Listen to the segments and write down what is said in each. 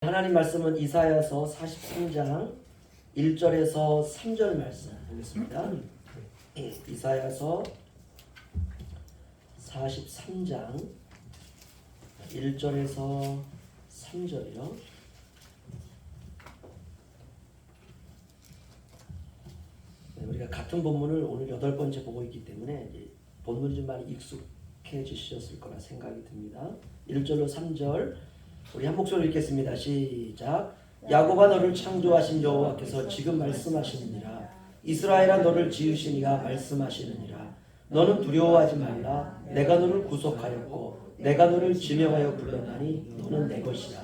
하나님 말씀은 이사야서 43장 1절에서 3절 말씀 보겠습니다. 이사야서 43장 1절에서 3절이요. 우리가 같은 본문을 오늘 8번째 보고 있기 때문에 본문이 좀 많이 익숙해지셨을 거라 생각이 듭니다. 1절로 3절 우리 한 목소리로 읽겠습니다. 시작. 야곱아 너를 창조하신 여호와께서 지금 말씀하시느니라. 이스라엘아 너를 지으시니가 말씀하시느니라. 너는 두려워하지 말라. 내가 너를 구속하였고 내가 너를 지명하여 불렀나니 너는 내 것이라.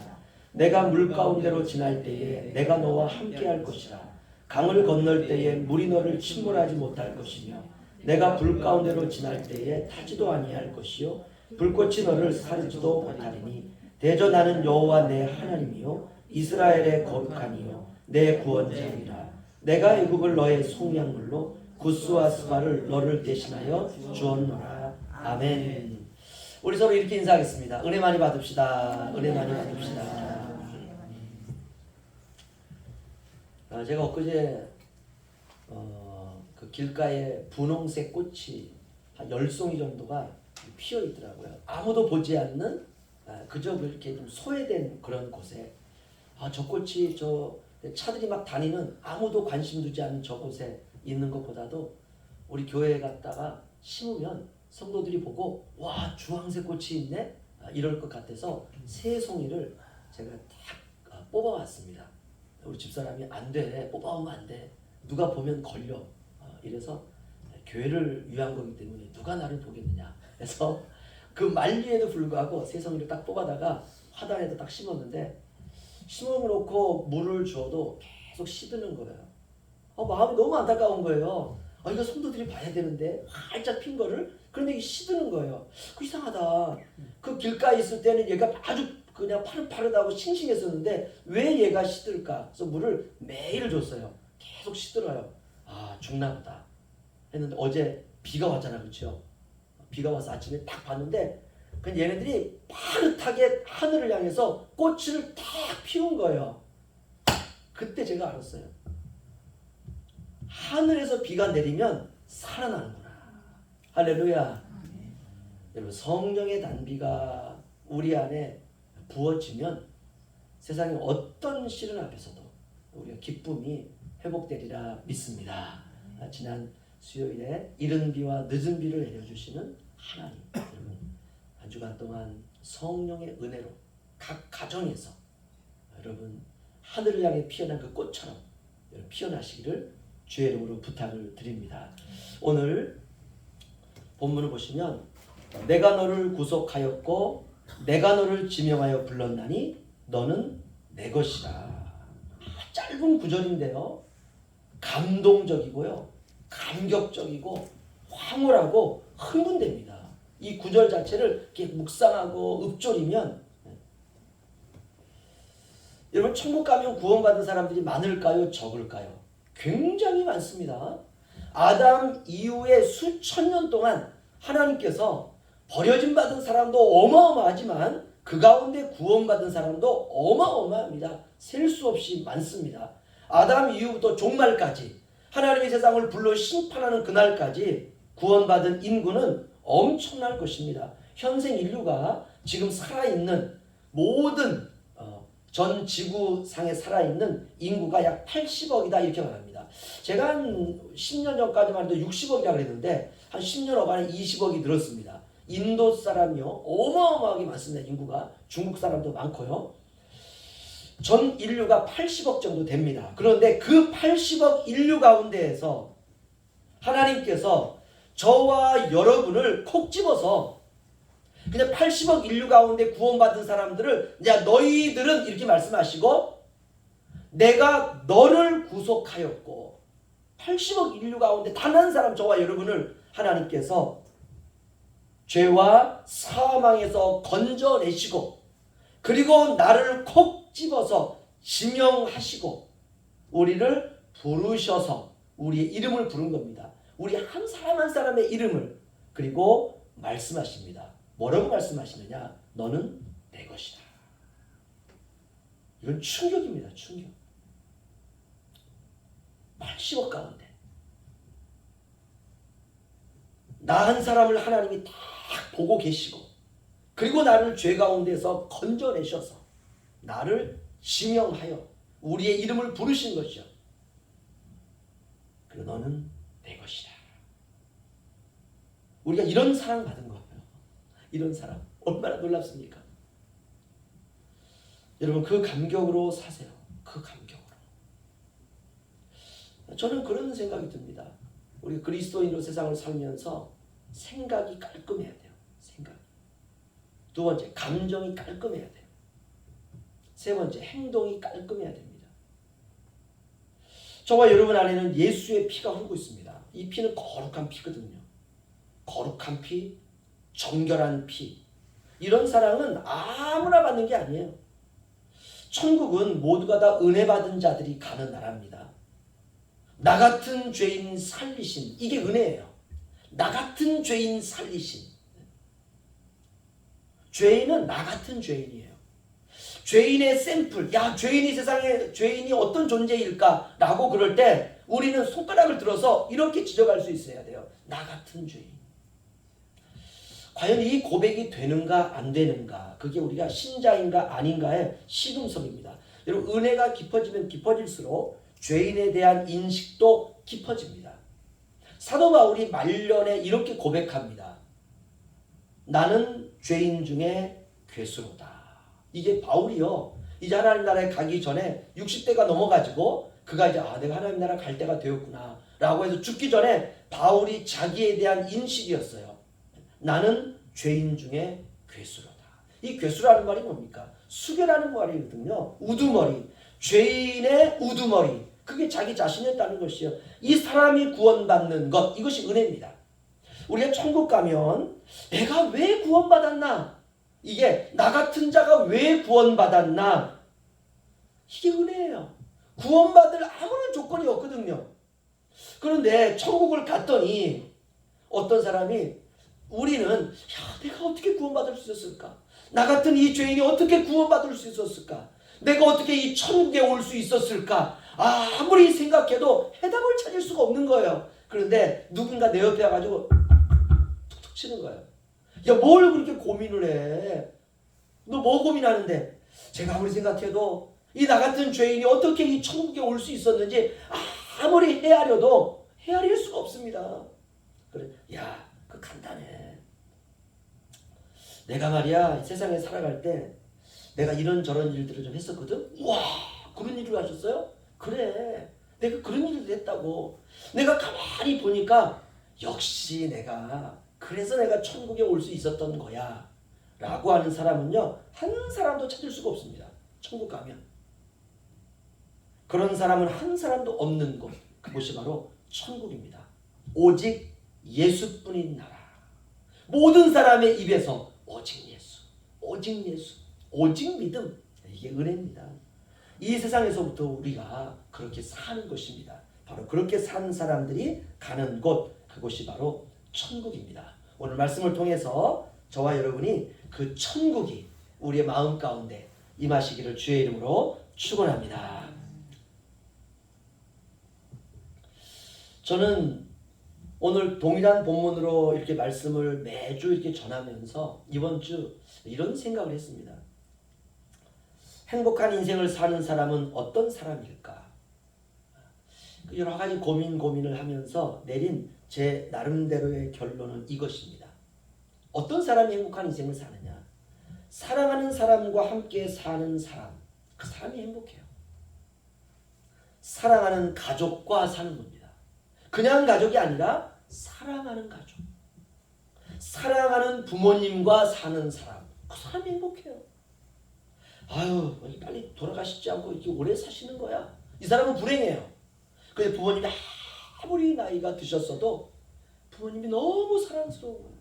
내가 물 가운데로 지날 때에 내가 너와 함께할 것이라. 강을 건널 때에 물이 너를 침몰하지 못할 것이며 내가 불 가운데로 지날 때에 타지도 아니할 것이요 불꽃이 너를 사르지도 못하리니 대저 나는 여호와 내 하나님이요 이스라엘의 거룩하니요 내 구원자이라. 내가 애굽을 너의 속량물로 구스와 스바를 너를 대신하여 주었노라. 아멘. 우리 서로 이렇게 인사하겠습니다. 은혜 많이 받읍시다. 은혜 많이 받읍시다. 제가 엊그제 그 길가에 분홍색 꽃이 한 10송이 정도가 피어 있더라고요. 아무도 보지 않는 그저 이렇게 좀 소외된 그런 곳에 저 꽃이 저 차들이 막 다니는 아무도 관심 두지 않는 저곳에 있는 것보다도 우리 교회에 갔다가 심으면 성도들이 보고 와 주황색 꽃이 있네 이럴 것 같아서 세 송이를 제가 딱 뽑아왔습니다. 우리 집사람이 안 돼, 뽑아오면 안 돼, 누가 보면 걸려 이래서 교회를 위한 거기 때문에 누가 나를 보겠느냐 해서 그 만리에도 불구하고 세 송이를 딱 뽑아다가 화단에다 딱 심었는데 심어놓고 물을 줘도 계속 시드는 거예요. 마음이 너무 안타까운 거예요. 이거 성도들이 봐야 되는데 활짝 핀 거를 그런데 이게 시드는 거예요. 이상하다. 그 길가에 있을 때는 얘가 아주 그냥 파릇파릇하고 싱싱했었는데 왜 얘가 시들까? 그래서 물을 매일 줬어요. 계속 시들어요. 죽나 보다 했는데 어제 비가 왔잖아, 그렇죠? 비가 와서 아침에 딱 봤는데 그 얘네들이 파릇하게 하늘을 향해서 꽃을 딱 피운 거예요. 그때 제가 알았어요. 하늘에서 비가 내리면 살아나는구나. 할렐루야. 여러분 성령의 단비가 우리 안에 부어지면 세상의 어떤 시련 앞에서도 우리가 기쁨이 회복되리라 믿습니다. 지난 수요일에 이른 비와 늦은 비를 내려주시는 하나님, 여러분 한 주간 동안 성령의 은혜로 각 가정에서 여러분 하늘을 향해 피어난 그 꽃처럼 여러분 피어나시기를 주의 이름으로 부탁을 드립니다. 오늘 본문을 보시면 내가 너를 구속하였고 내가 너를 지명하여 불렀나니 너는 내 것이라. 짧은 구절인데요, 감동적이고요, 감격적이고 황홀하고 흥분됩니다. 이 구절 자체를 이렇게 묵상하고 읊조리면 여러분 천국 가면 구원받은 사람들이 많을까요? 적을까요? 굉장히 많습니다. 아담 이후에 수천 년 동안 하나님께서 버려진 받은 사람도 어마어마하지만 그 가운데 구원받은 사람도 어마어마합니다. 셀 수 없이 많습니다. 아담 이후부터 종말까지 하나님의 세상을 불러 심판하는 그날까지 구원받은 인구는 엄청날 것입니다. 현생 인류가 지금 살아있는 모든 전 지구상에 살아있는 인구가 약 80억이다 이렇게 말합니다. 제가 한 10년 전까지만 해도 60억이라고 그랬는데 한 10년 후반에 20억이 늘었습니다. 인도 사람이요 어마어마하게 많습니다. 인구가 중국 사람도 많고요. 전 인류가 80억 정도 됩니다. 그런데 그 80억 인류 가운데에서 하나님께서 저와 여러분을 콕 집어서 그냥 80억 인류 가운데 구원받은 사람들을 야 너희들은 이렇게 말씀하시고 내가 너를 구속하였고 80억 인류 가운데 단 한 사람 저와 여러분을 하나님께서 죄와 사망에서 건져내시고 그리고 나를 콕 집어서 지명하시고 우리를 부르셔서 우리의 이름을 부른 겁니다. 우리 한 사람 한 사람의 이름을 그리고 말씀하십니다. 뭐라고 말씀하시느냐? 너는 내 것이다. 이건 충격입니다. 충격. 80억 가운데 나 한 사람을 하나님이 다 보고 계시고 그리고 나를 죄 가운데서 건져내셔서 나를 지명하여 우리의 이름을 부르신 것이요. 그리고 너는 내 것이다. 우리가 이런 사랑 받은 거예요. 이런 사랑 얼마나 놀랍습니까? 여러분 그 감격으로 사세요. 그 감격으로. 저는 그런 생각이 듭니다. 우리 그리스도인으로 세상을 살면서 생각이 깔끔해야 돼요. 생각. 두 번째, 감정이 깔끔해야 돼요. 세 번째, 행동이 깔끔해야 됩니다. 저와 여러분 안에는 예수의 피가 흐르고 있습니다. 이 피는 거룩한 피거든요. 거룩한 피, 정결한 피. 이런 사랑은 아무나 받는 게 아니에요. 천국은 모두가 다 은혜 받은 자들이 가는 나라입니다. 나 같은 죄인 살리신, 이게 은혜예요. 나 같은 죄인 살리신. 죄인은 나 같은 죄인이에요. 죄인의 샘플, 야 죄인이 세상에 죄인이 어떤 존재일까 라고 그럴 때 우리는 손가락을 들어서 이렇게 지적할 수 있어야 돼요. 나 같은 죄인. 과연 이 고백이 되는가 안 되는가, 그게 우리가 신자인가 아닌가의 시금석입니다. 여러분 은혜가 깊어지면 깊어질수록 죄인에 대한 인식도 깊어집니다. 사도 바울이 말년에 이렇게 고백합니다. 나는 죄인 중에 괴수로다. 이게 바울이요. 이제 하나님 나라에 가기 전에 60대가 넘어가지고 그가 이제 내가 하나님 나라 갈 때가 되었구나 라고 해서 죽기 전에 바울이 자기에 대한 인식이었어요. 나는 죄인 중에 괴수로다. 이 괴수라는 말이 뭡니까? 수괴라는 말이거든요. 우두머리. 죄인의 우두머리. 그게 자기 자신이었다는 것이요. 이 사람이 구원받는 것, 이것이 은혜입니다. 우리가 천국 가면 내가 왜 구원받았나? 이게 나 같은 자가 왜 구원받았나? 이게 은혜예요. 구원받을 아무런 조건이 없거든요. 그런데 천국을 갔더니 어떤 사람이 우리는 내가 어떻게 구원받을 수 있었을까? 나 같은 이 죄인이 어떻게 구원받을 수 있었을까? 내가 어떻게 이 천국에 올 수 있었을까? 아무리 생각해도 해답을 찾을 수가 없는 거예요. 그런데 누군가 내 옆에 와가지고 툭툭 치는 거예요. 야, 뭘 그렇게 고민을 해? 너 뭐 고민하는데? 제가 아무리 생각해도 이 나 같은 죄인이 어떻게 이 천국에 올 수 있었는지 아무리 헤아려도 헤아릴 수가 없습니다. 그래, 야, 그 간단해. 내가 말이야 세상에 살아갈 때 내가 이런저런 일들을 좀 했었거든. 와, 그런 일을 하셨어요? 그래, 내가 그런 일을 했다고. 내가 가만히 보니까 역시 그래서 내가 천국에 올 수 있었던 거야 라고 하는 사람은요 한 사람도 찾을 수가 없습니다. 천국 가면 그런 사람은 한 사람도 없는 곳, 그곳이 바로 천국입니다. 오직 예수뿐인 나라. 모든 사람의 입에서 오직 예수, 오직 예수, 오직 믿음. 이게 은혜입니다. 이 세상에서부터 우리가 그렇게 사는 것입니다. 바로 그렇게 산 사람들이 가는 곳, 그곳이 바로 천국입니다. 오늘 말씀을 통해서 저와 여러분이 그 천국이 우리의 마음 가운데 임하시기를 주의 이름으로 축원합니다. 저는 오늘 동일한 본문으로 이렇게 말씀을 매주 이렇게 전하면서 이번 주 이런 생각을 했습니다. 행복한 인생을 사는 사람은 어떤 사람일까? 여러 가지 고민을 하면서 내린 제 나름대로의 결론은 이것입니다. 어떤 사람이 행복한 인생을 사느냐? 사랑하는 사람과 함께 사는 사람, 그 사람이 행복해요. 사랑하는 가족과 사는 겁니다. 그냥 가족이 아니라 사랑하는 가족, 사랑하는 부모님과 사는 사람, 그 사람이 행복해요. 아유, 빨리 돌아가시지 않고 이렇게 오래 사시는 거야. 이 사람은 불행해요. 근데 부모님이 아무리 나이가 드셨어도 부모님이 너무 사랑스러운 거예요.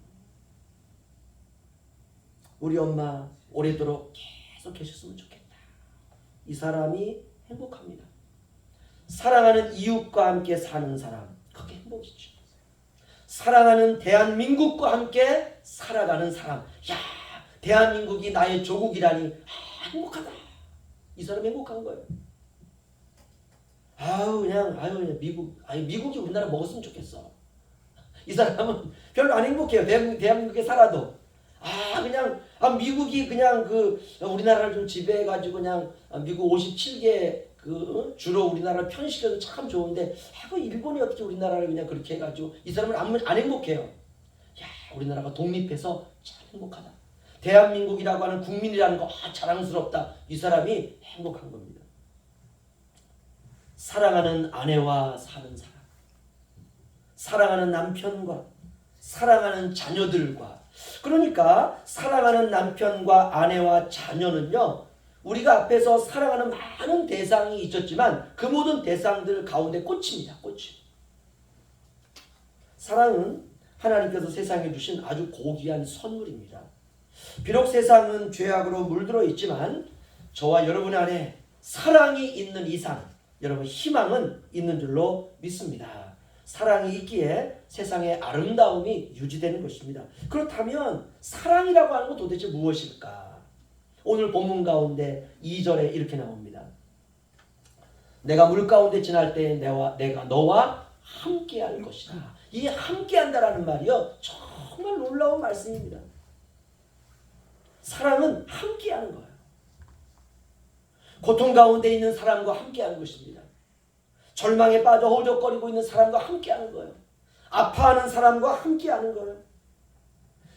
우리 엄마 오래도록 계속 계셨으면 좋겠다. 이 사람이 행복합니다. 사랑하는 이웃과 함께 사는 사람, 그게 행복이죠. 사랑하는 대한민국과 함께 살아가는 사람, 야, 대한민국이 나의 조국이라니 행복하다. 이 사람 행복한 거예요. 그냥 미국이 우리나라 먹었으면 좋겠어. 이 사람은 별로 안 행복해요. 대한민국에 살아도. 그냥 미국이 그냥 우리나라를 좀 지배해가지고 그냥 미국 57개 주로 우리나라를 편식해도 참 좋은데 일본이 어떻게 우리나라를 그냥 그렇게 해가지고 이 사람은 안 행복해요. 우리나라가 독립해서 참 행복하다. 대한민국이라고 하는 국민이라는 거 자랑스럽다. 이 사람이 행복한 겁니다. 사랑하는 아내와 사는 사람, 사랑하는 남편과 사랑하는 자녀들과, 그러니까 사랑하는 남편과 아내와 자녀는요, 우리가 앞에서 사랑하는 많은 대상이 있었지만 그 모든 대상들 가운데 꽃입니다. 꽃이. 사랑은 하나님께서 세상에 주신 아주 고귀한 선물입니다. 비록 세상은 죄악으로 물들어 있지만 저와 여러분 안에 사랑이 있는 이상 여러분 희망은 있는 줄로 믿습니다. 사랑이 있기에 세상의 아름다움이 유지되는 것입니다. 그렇다면 사랑이라고 하는 건 도대체 무엇일까? 오늘 본문 가운데 2절에 이렇게 나옵니다. 내가 물 가운데 지날 때 내가 너와 함께할 것이다. 이 함께한다라는 말이요, 정말 놀라운 말씀입니다. 사랑은 함께하는 거예요. 고통 가운데 있는 사람과 함께하는 것입니다. 절망에 빠져 허우적거리고 있는 사람과 함께하는 거예요. 아파하는 사람과 함께하는 거예요.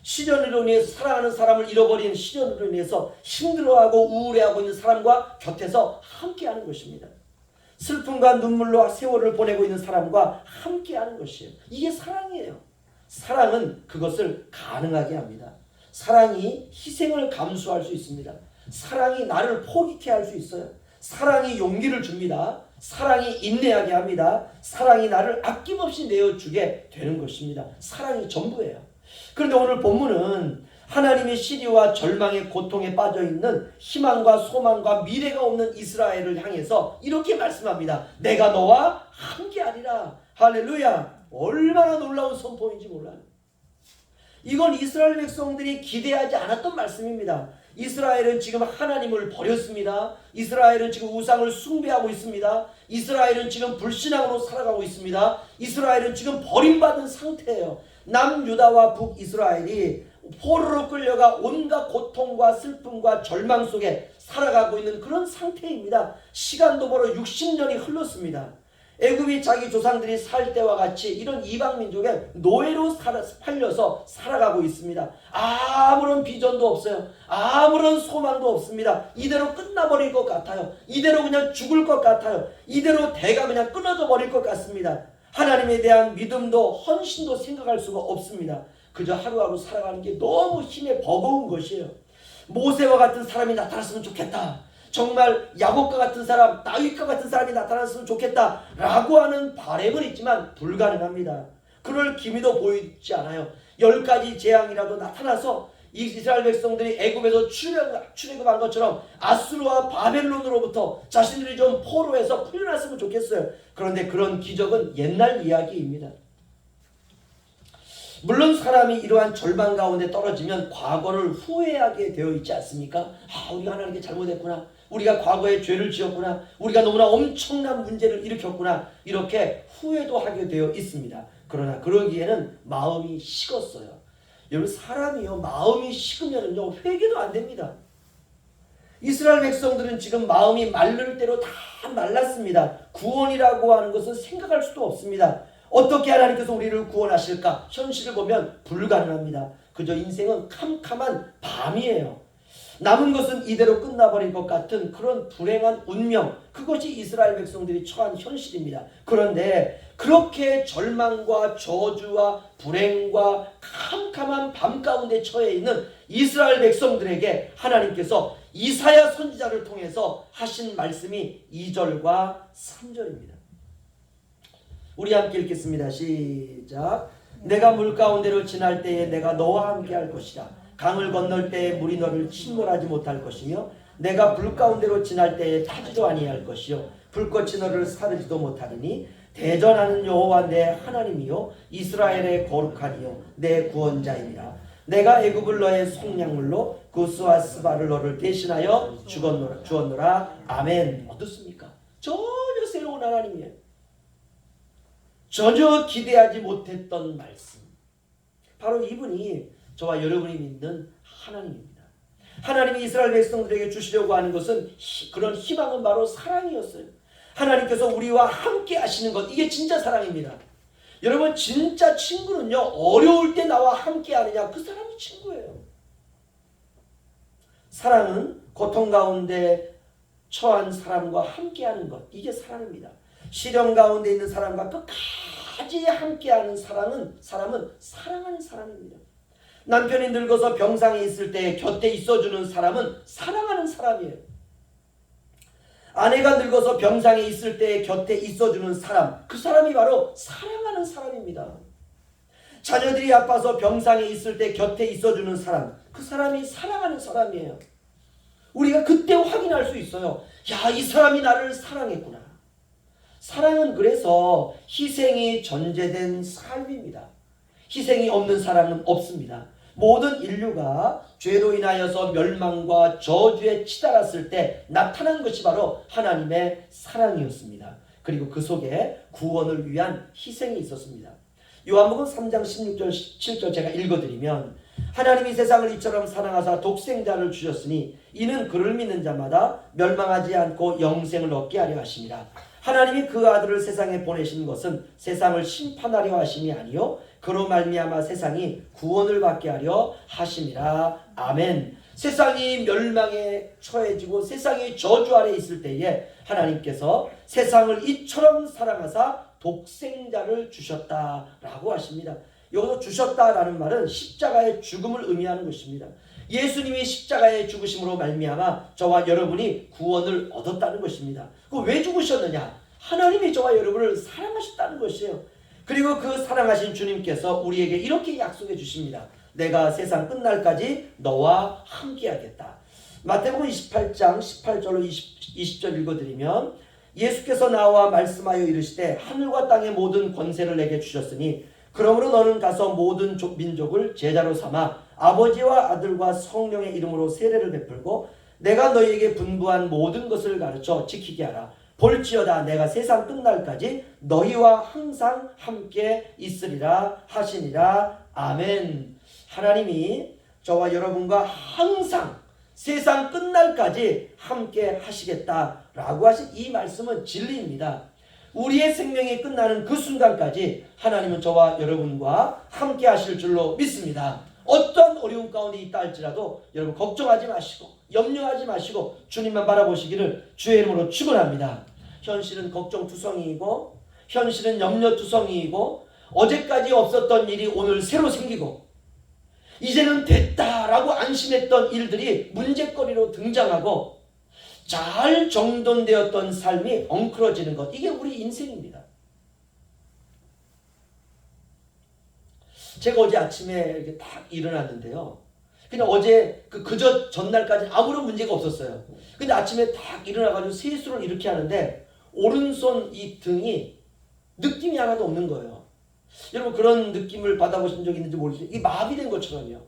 시련으로 인해서 사랑하는 사람을 잃어버린 시련으로 인해서 힘들어하고 우울해하고 있는 사람과 곁에서 함께하는 것입니다. 슬픔과 눈물로 세월을 보내고 있는 사람과 함께하는 것이에요. 이게 사랑이에요. 사랑은 그것을 가능하게 합니다. 사랑이 희생을 감수할 수 있습니다. 사랑이 나를 포기케 할 수 있어요. 사랑이 용기를 줍니다. 사랑이 인내하게 합니다. 사랑이 나를 아낌없이 내어주게 되는 것입니다. 사랑이 전부예요. 그런데 오늘 본문은 하나님의 시리와 절망의 고통에 빠져있는 희망과 소망과 미래가 없는 이스라엘을 향해서 이렇게 말씀합니다. 내가 너와 함께하리라. 할렐루야. 얼마나 놀라운 선포인지 몰라요. 이건 이스라엘 백성들이 기대하지 않았던 말씀입니다. 이스라엘은 지금 하나님을 버렸습니다. 이스라엘은 지금 우상을 숭배하고 있습니다. 이스라엘은 지금 불신앙으로 살아가고 있습니다. 이스라엘은 지금 버림받은 상태예요. 남유다와 북이스라엘이 포로로 끌려가 온갖 고통과 슬픔과 절망 속에 살아가고 있는 그런 상태입니다. 시간도 벌어 60년이 흘렀습니다. 애굽이 자기 조상들이 살 때와 같이 이런 이방 민족의 노예로 팔려서 살아가고 있습니다. 아무런 비전도 없어요. 아무런 소망도 없습니다. 이대로 끝나버릴 것 같아요. 이대로 그냥 죽을 것 같아요. 이대로 대가 그냥 끊어져 버릴 것 같습니다. 하나님에 대한 믿음도 헌신도 생각할 수가 없습니다. 그저 하루하루 살아가는 게 너무 힘에 버거운 것이에요. 모세와 같은 사람이 나타났으면 좋겠다. 정말 야곱과 같은 사람, 다윗과 같은 사람이 나타났으면 좋겠다 라고 하는 바람은 있지만 불가능합니다. 그럴 기미도 보이지 않아요. 10가지 재앙이라도 나타나서 이스라엘 백성들이 애굽에서 출애굽한 것처럼 아수르와 바벨론으로부터 자신들이 좀 포로에서 풀려났으면 좋겠어요. 그런데 그런 기적은 옛날 이야기입니다. 물론 사람이 이러한 절망 가운데 떨어지면 과거를 후회하게 되어 있지 않습니까? 우리가 하나님께 잘못했구나. 우리가 과거에 죄를 지었구나. 우리가 너무나 엄청난 문제를 일으켰구나. 이렇게 후회도 하게 되어 있습니다. 그러나 그러기에는 마음이 식었어요. 여러분, 사람이요, 마음이 식으면은요, 회개도 안 됩니다. 이스라엘 백성들은 지금 마음이 마를 대로 다 말랐습니다. 구원이라고 하는 것은 생각할 수도 없습니다. 어떻게 하나님께서 우리를 구원하실까? 현실을 보면 불가능합니다. 그저 인생은 캄캄한 밤이에요. 남은 것은 이대로 끝나버릴 것 같은 그런 불행한 운명, 그것이 이스라엘 백성들이 처한 현실입니다. 그런데 그렇게 절망과 저주와 불행과 캄캄한 밤 가운데 처해 있는 이스라엘 백성들에게 하나님께서 이사야 선지자를 통해서 하신 말씀이 2절과 3절입니다. 우리 함께 읽겠습니다. 시작. 내가 물 가운데로 지날 때에 내가 너와 함께 할 것이라. 강을 건널 때에 물이 너를 침몰하지 못할 것이며 내가 불 가운데로 지날 때에 타지도 아니할 것이요 불꽃이 너를 사르지도 못하리니 대전하는 여호와 내 하나님이요 이스라엘의 거룩하니요 내 구원자이니라. 내가 애굽을 너의 속량물로 구스와 스바를 너를 대신하여 주었노라. 아멘. 어떻습니까? 전혀 새로운 하나님이에요. 전혀 기대하지 못했던 말씀. 바로 이분이 저와 여러분이 믿는 하나님입니다. 하나님이 이스라엘 백성들에게 주시려고 하는 것은 그런 희망은 바로 사랑이었어요. 하나님께서 우리와 함께 하시는 것, 이게 진짜 사랑입니다. 여러분, 진짜 친구는요, 어려울 때 나와 함께 하느냐, 그 사람이 친구예요. 사랑은 고통 가운데 처한 사람과 함께하는 것, 이게 사랑입니다. 시련 가운데 있는 사람과 끝까지 함께하는 사람은 사랑하는 사람입니다. 남편이 늙어서 병상에 있을 때 곁에 있어주는 사람은 사랑하는 사람이에요. 아내가 늙어서 병상에 있을 때 곁에 있어주는 사람, 그 사람이 바로 사랑하는 사람입니다. 자녀들이 아파서 병상에 있을 때 곁에 있어주는 사람, 그 사람이 사랑하는 사람이에요. 우리가 그때 확인할 수 있어요. 야, 이 사람이 나를 사랑했구나. 사랑은 그래서 희생이 전제된 삶입니다. 희생이 없는 사랑은 없습니다. 모든 인류가 죄로 인하여서 멸망과 저주에 치달았을 때 나타난 것이 바로 하나님의 사랑이었습니다. 그리고 그 속에 구원을 위한 희생이 있었습니다. 요한복음 3장 16절 17절 제가 읽어드리면, 하나님이 세상을 이처럼 사랑하사 독생자를 주셨으니 이는 그를 믿는 자마다 멸망하지 않고 영생을 얻게 하려 하심이라. 하나님이 그 아들을 세상에 보내신 것은 세상을 심판하려 하심이 아니요 그로 말미암아 세상이 구원을 받게 하려 하심이라. 아멘. 세상이 멸망에 처해지고 세상이 저주 아래 있을 때에 하나님께서 세상을 이처럼 사랑하사 독생자를 주셨다라고 하십니다. 여기서 주셨다라는 말은 십자가의 죽음을 의미하는 것입니다. 예수님이 십자가의 죽으심으로 말미암아 저와 여러분이 구원을 얻었다는 것입니다. 그 왜 죽으셨느냐? 하나님이 저와 여러분을 사랑하셨다는 것이에요. 그리고 그 사랑하신 주님께서 우리에게 이렇게 약속해 주십니다. 내가 세상 끝날까지 너와 함께하겠다. 마태복음 28장 18절로 20절 읽어드리면, 예수께서 나와 말씀하여 이르시되 하늘과 땅의 모든 권세를 내게 주셨으니 그러므로 너는 가서 모든 민족을 제자로 삼아 아버지와 아들과 성령의 이름으로 세례를 베풀고 내가 너희에게 분부한 모든 것을 가르쳐 지키게 하라. 볼지어다 내가 세상 끝날까지 너희와 항상 함께 있으리라 하시니라. 아멘. 하나님이 저와 여러분과 항상 세상 끝날까지 함께 하시겠다라고 하신 이 말씀은 진리입니다. 우리의 생명이 끝나는 그 순간까지 하나님은 저와 여러분과 함께 하실 줄로 믿습니다. 어떤 어려움 가운데 있다 할지라도 여러분 걱정하지 마시고 염려하지 마시고 주님만 바라보시기를 주의 이름으로 축원합니다. 현실은 걱정투성이이고 현실은 염려투성이이고 어제까지 없었던 일이 오늘 새로 생기고 이제는 됐다라고 안심했던 일들이 문제거리로 등장하고 잘 정돈되었던 삶이 엉클어지는 것, 이게 우리 인생입니다. 제가 어제 아침에 이렇게 딱 일어났는데요. 그냥 어제 그저 전날까지 아무런 문제가 없었어요. 근데 아침에 딱 일어나가지고 세수를 이렇게 하는데 오른손 이 등이 느낌이 하나도 없는 거예요. 여러분 그런 느낌을 받아보신 적 있는지 모르겠어요. 이게 마비된 것처럼요.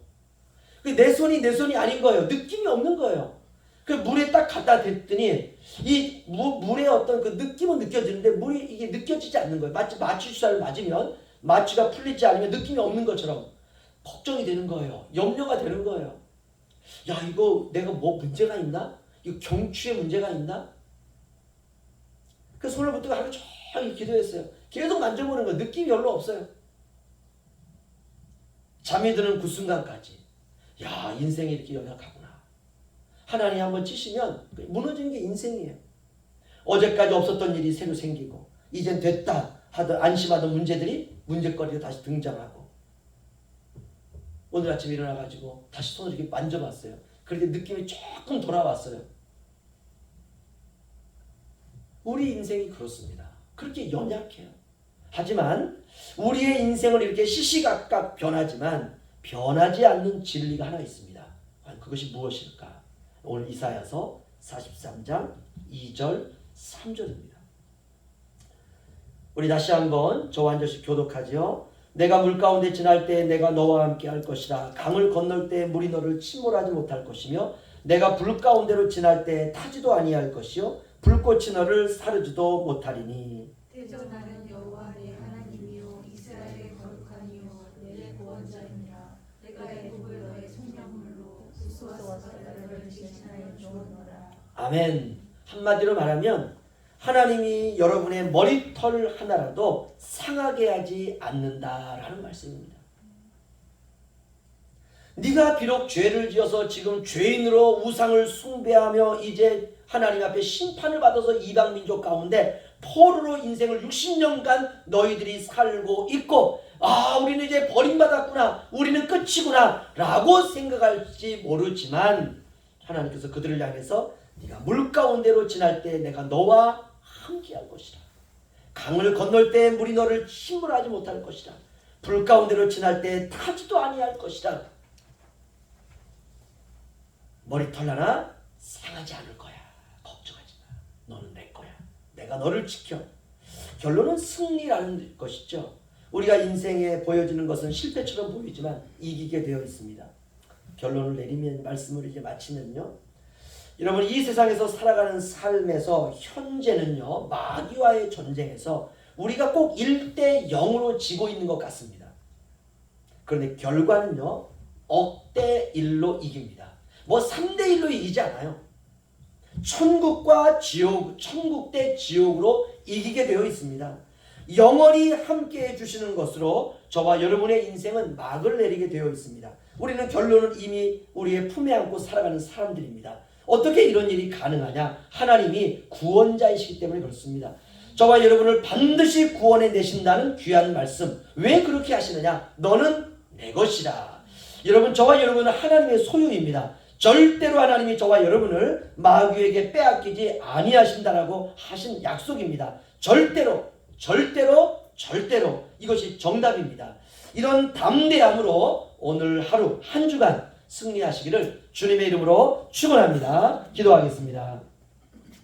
내 손이 아닌 거예요. 느낌이 없는 거예요. 그 물에 딱 갖다 댔더니 이 물의 어떤 그 느낌은 느껴지는데 물이 이게 느껴지지 않는 거예요. 마치 마취 주사를 맞으면 마취가 풀리지 않으면 느낌이 없는 것처럼 걱정이 되는 거예요. 염려가 되는 거예요. 야, 이거 내가 뭐 문제가 있나? 이거 경추에 문제가 있나? 그 손을 붙들고 하루 종일 기도했어요. 계속 만져보는 거예요. 느낌이 별로 없어요. 잠이 드는 그 순간까지 야, 인생이 이렇게 연약하구나. 하나님 한번 치시면 무너지는 게 인생이에요. 어제까지 없었던 일이 새로 생기고 이젠 됐다 하던 안심하던 문제거리가 다시 등장하고 오늘 아침에 일어나가지고 다시 손을 이렇게 만져봤어요. 그런데 느낌이 조금 돌아왔어요. 우리 인생이 그렇습니다. 그렇게 연약해요. 하지만 우리의 인생을 이렇게 시시각각 변하지만 변하지 않는 진리가 하나 있습니다. 그것이 무엇일까? 오늘 이사야서 43장 2절 3절입니다. 우리 다시 한번 저와 한 절씩 교독하지요. 내가 물 가운데 지날 때 내가 너와 함께 할 것이라. 강을 건널 때 물이 너를 침몰하지 못할 것이며 내가 불 가운데로 지날 때 타지도 아니할 것이요 불꽃이 너를 사르지도 못하리니. 대저 나는 여호와 내 하나님이요 이스라엘의 거룩한 이요 내 구원자이니라. 내가 애굽을 너의 생명물로 수소와 쌀가루를 대신하여 주었노라. 아멘. 한마디로 말하면 하나님이 여러분의 머리털 하나라도 상하게 하지 않는다라는 말씀입니다. 네가 비록 죄를 지어서 지금 죄인으로 우상을 숭배하며 이제 하나님 앞에 심판을 받아서 이방 민족 가운데 포로로 인생을 60년간 너희들이 살고 있고, 아, 우리는 이제 버림받았구나, 우리는 끝이구나 라고 생각할지 모르지만 하나님께서 그들을 향해서 네가 물 가운데로 지날 때 내가 너와 함께할 것이라. 강을 건널 때 물이 너를 침몰하지 못할 것이라. 불 가운데로 지날 때 타지도 아니할 것이라. 머리털 하나 상하지 않을 거야. 걱정하지 마. 너는 내 거야. 내가 너를 지켜. 결론은 승리라는 것이죠. 우리가 인생에 보여지는 것은 실패처럼 보이지만 이기게 되어 있습니다. 결론을 내리면, 말씀을 이제 마치면요, 여러분, 이 세상에서 살아가는 삶에서 현재는요, 마귀와의 전쟁에서 우리가 꼭 1대 0으로 지고 있는 것 같습니다. 그런데 결과는요, 억대 1로 이깁니다. 뭐 3대 1로 이기지 않아요. 천국과 지옥, 천국 대 지옥으로 이기게 되어 있습니다. 영원히 함께 해주시는 것으로 저와 여러분의 인생은 막을 내리게 되어 있습니다. 우리는 결론은 이미 우리의 품에 안고 살아가는 사람들입니다. 어떻게 이런 일이 가능하냐? 하나님이 구원자이시기 때문에 그렇습니다. 저와 여러분을 반드시 구원해 내신다는 귀한 말씀. 왜 그렇게 하시느냐? 너는 내 것이라. 여러분, 저와 여러분은 하나님의 소유입니다. 절대로 하나님이 저와 여러분을 마귀에게 빼앗기지 아니하신다라고 하신 약속입니다. 절대로, 절대로, 절대로 이것이 정답입니다. 이런 담대함으로 오늘 하루 한 주간 승리하시기를 주님의 이름으로 축원합니다. 기도하겠습니다.